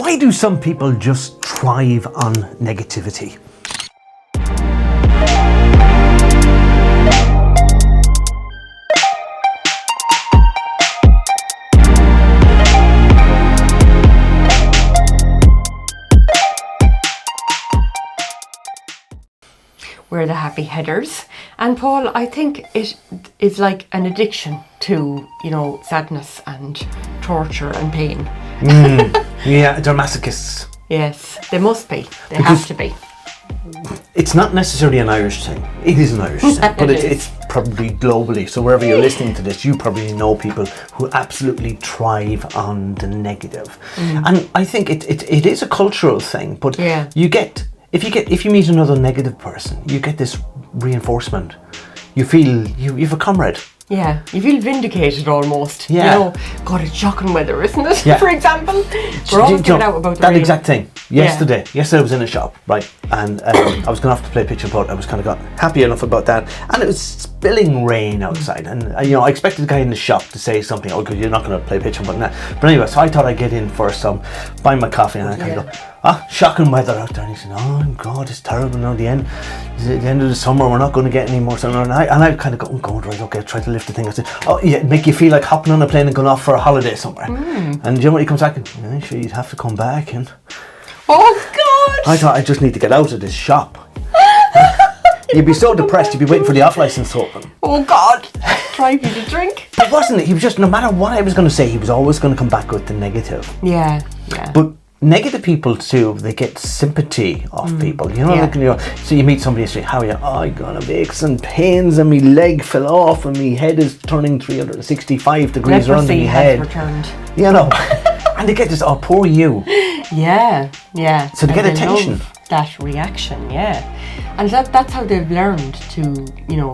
Why do some people just thrive on negativity? We're the happy headers. And Paul, I think it is like an addiction to, sadness and torture and pain. Yeah, they're masochists. Yes, they must be. They have to be. It's not necessarily an Irish thing. It is an Irish thing, but it's probably globally. So wherever you're listening to this, you probably know people who absolutely thrive on the negative. And I think it is a cultural thing, but if you meet another negative person, you get this reinforcement. You feel you have a comrade. Yeah, you feel vindicated almost. Yeah. God, it's shocking weather, isn't it? Yeah. For example, we're always giving out about the that rain. exact thing. Yesterday I was in a shop, right, and I was going to have to play pitch and putt. I was kind of got happy enough about that, and it was spilling rain outside, and I expected the guy in the shop to say something. Oh, because you're not going to play pitch and putt now. But anyway, so I thought I'd get in for some, buy my coffee, and I kind of go, shocking weather out there. And he said, oh God, it's terrible now. The end of the summer, we're not going to get any more sun. And I kind of go, right, okay, try to lift the thing. I said, oh yeah, make you feel like hopping on a plane and going off for a holiday somewhere. And you know what, he comes back and, sure, you'd have to come back. And oh God! I thought, I just need to get out of this shop. You'd be so depressed, you'd be waiting for the off-licence to open. Oh God! Trive you to drink. But wasn't it? He was just, no matter what I was going to say, he was always going to come back with the negative. Yeah. But negative people too, they get sympathy off people. So you meet somebody and say, how are you? Oh, I got a aches and pains and my leg fell off and my head is turning 365 degrees around my head. Returned. And they get this, oh, poor you. Yeah. So they get attention. Love that reaction, and that's how they've learned to,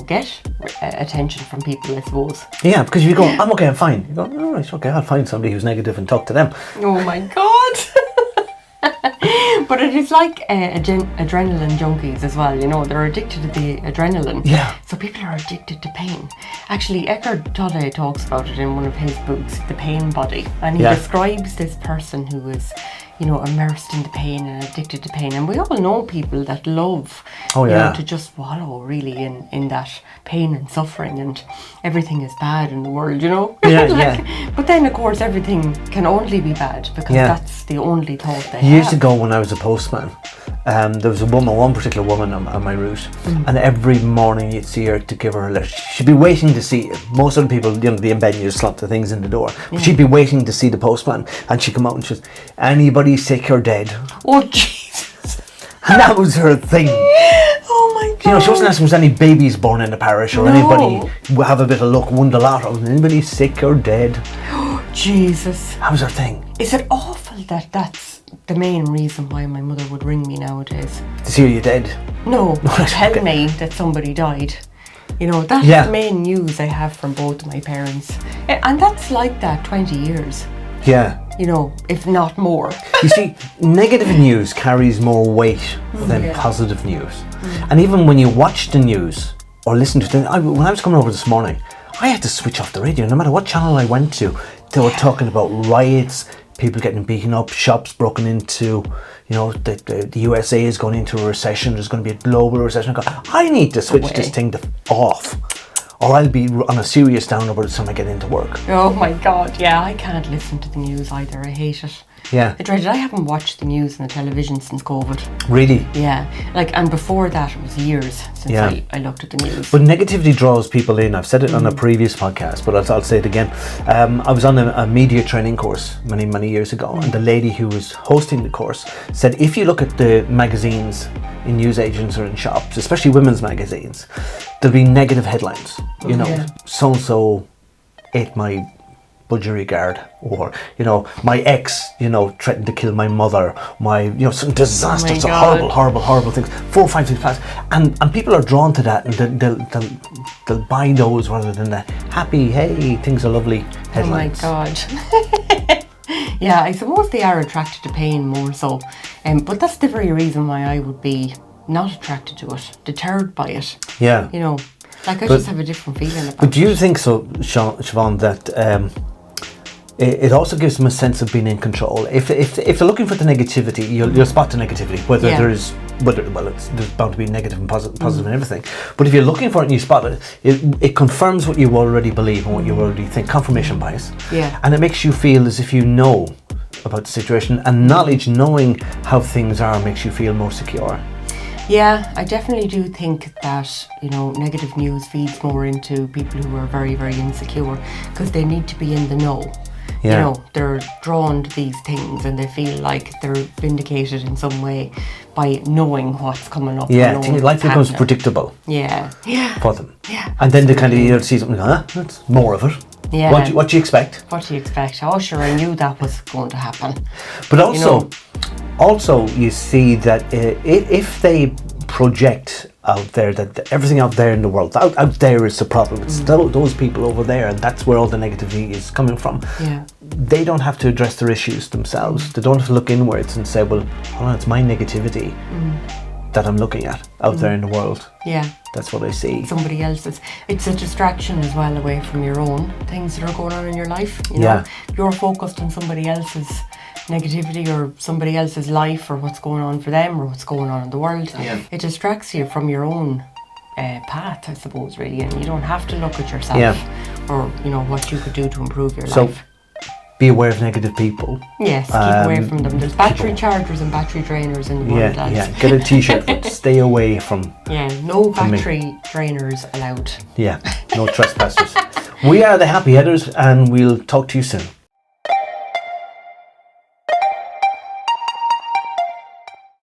get attention from people, I suppose. Yeah, because if you go, I'm okay, I'm fine. You go, all right, okay, I'll find somebody who's negative and talk to them. Oh my God. But it is like adrenaline junkies as well, they're addicted to the adrenaline. Yeah. So people are addicted to pain. Actually, Eckhart Tolle talks about it in one of his books, The Pain Body. And he describes this person who is, immersed in the pain and addicted to pain. And we all know people that love, to just wallow really in that pain and suffering, and everything is bad in the world, But then, of course, everything can only be bad because that's the only thought they have. Years ago when I was a postman, there was one particular woman on my route, and every morning you'd see her to give her a letter. She'd be waiting to see it. Most of the people, they embed you, slot the things in the door. But she'd be waiting to see the postman, and she'd come out and she'd say, anybody sick or dead? Oh, Jesus. And that was her thing. Oh my God. She wasn't asking if there was any babies born in the parish or anybody have a bit of luck, won the lotto. Anybody sick or dead? Jesus. That was her thing. Is it awful that that's the main reason why my mother would ring me nowadays? To see you dead? No, to tell me that somebody died. That's the main news I have from both my parents. And that's like that 20 years. Yeah. If not more. You see, negative news carries more weight than positive news. And even when you watch the news or listen to it, when I was coming over this morning, I had to switch off the radio. No matter what channel I went to, they were talking about riots, people getting beaten up, shops broken into, the USA is going into a recession, there's going to be a global recession. I need to switch this thing off, or I'll be on a serious downer by the time I get into work. Oh my God, I can't listen to the news either, I hate it. Yeah. I dread it. I haven't watched the news on the television since COVID. Really? Yeah. And before that, it was years since I looked at the news. But negativity draws people in. I've said it on a previous podcast, but I'll say it again. I was on a media training course many, many years ago, and the lady who was hosting the course said, if you look at the magazines in newsagents or in shops, especially women's magazines, there'll be negative headlines. So-and-so ate my budgerigard, or my ex threatened to kill my mother, some disasters, horrible things, 4 or 5 things past, and people are drawn to that, and they'll buy those rather than the happy, hey, things are lovely headlines. Oh my God. Yeah, I suppose they are attracted to pain more so, but that's the very reason why I would be not attracted to it, deterred by it. Yeah. I just have a different feeling about it. But do you think so, Siobhan, that it also gives them a sense of being in control. If they're looking for the negativity, you'll spot the negativity, whether there's bound to be negative and positive and everything. But if you're looking for it and you spot it, it confirms what you already believe and what you already think. Confirmation bias. Yeah. And it makes you feel as if you know about the situation, and knowing how things are makes you feel more secure. Yeah, I definitely do think that, negative news feeds more into people who are very, very insecure, because they need to be in the know. Yeah. They're drawn to these things and they feel like they're vindicated in some way by knowing what's coming up. Yeah, life becomes predictable. Yeah. For them. Yeah. And then they kind of see something, that's more of it. Yeah. What do you expect? What do you expect? Oh, sure, I knew that was going to happen. But also you see that if they project out there that everything out there in the world, out there is the problem, it's those people over there, and that's where all the negativity is coming from. Yeah. They don't have to address their issues themselves. They don't have to look inwards and say, well, it's my negativity that I'm looking at out there in the world. Yeah. That's what I see. Somebody else's. It's a distraction as well away from your own things that are going on in your life. You're focused on somebody else's negativity or somebody else's life or what's going on for them or what's going on in the world. Yeah. It distracts you from your own path, I suppose, really, and you don't have to look at yourself or what you could do to improve your life. Be aware of negative people. Yes, keep away from them. There's battery chargers and battery drainers in the world, lads. Yeah, get a t-shirt, but stay away from. Yeah, no battery drainers allowed. Yeah, no trespassers. We are the Happy Headers, and we'll talk to you soon.